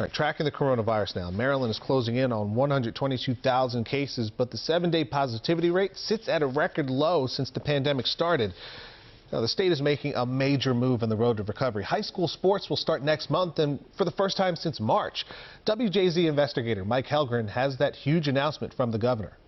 All right, tracking the coronavirus now. Maryland is closing in on 122,000 cases, but the 7-day positivity rate sits at a record low since the pandemic started. Now, the state is making a major move on the road to recovery. High school sports will start next month, and for the first time since March. WJZ investigator Mike Helgren has that huge announcement from the governor.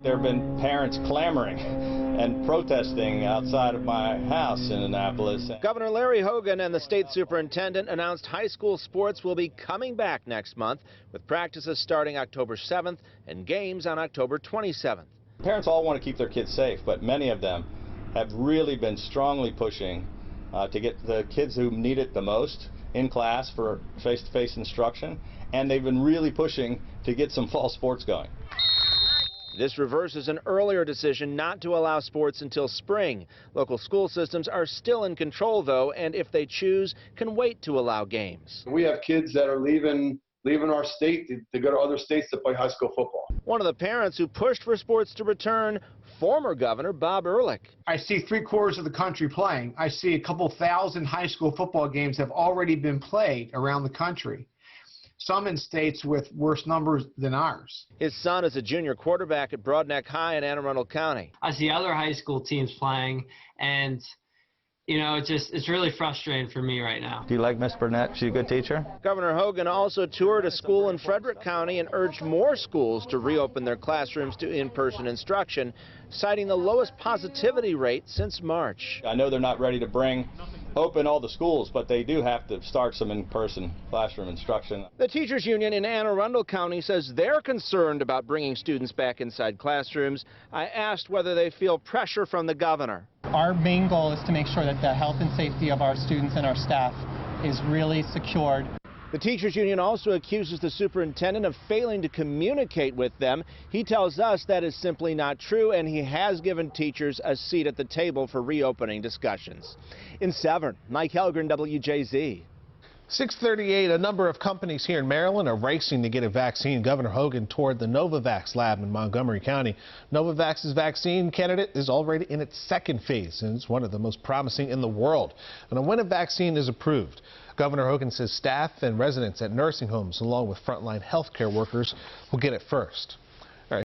There have been parents clamoring and protesting outside of my house in Annapolis. Governor Larry Hogan and the state superintendent announced high school sports will be coming back next month, with practices starting October 7th and games on October 27th. Parents all want to keep their kids safe, but many of them have really been strongly pushing to get the kids who need it the most in class for face-to-face instruction, and they've been really pushing to get some fall sports going. This reverses an earlier decision not to allow sports until spring. Local school systems are still in control, though, and if they choose, can wait to allow games. We have kids that are leaving our state to go to other states to play high school football. One of the parents who pushed for sports to return, former Governor Bob Ehrlich. I see 3/4 of the country playing. I see a couple thousand high school football games have already been played around the country. Some in states with worse numbers than ours. His son is a junior quarterback at Broadneck High in Anne Arundel County. I see other high school teams playing, and you know, it's really frustrating for me right now. Do you like Miss Burnett? She's a good teacher. Governor Hogan also toured a school in Frederick County and urged more schools to reopen their classrooms to in-person instruction, citing the lowest positivity rate since March. I know they're not ready to open all the schools, but they do have to start some in-person classroom instruction. The teachers union in Anne Arundel County says they're concerned about bringing students back inside classrooms. I asked whether they feel pressure from the governor. Our main goal is to make sure that the health and safety of our students and our staff is really secured. The teachers union also accuses the superintendent of failing to communicate with them. He tells us that is simply not true, and he has given teachers a seat at the table for reopening discussions. In Severn, Mike Helgren, WJZ. 6:38, a number of companies here in Maryland are racing to get a vaccine. Governor Hogan toured the Novavax lab in Montgomery County. Novavax's vaccine candidate is already in its second phase, and it's one of the most promising in the world. And when a vaccine is approved, Governor Hogan says staff and residents at nursing homes, along with frontline health care workers, will get it first.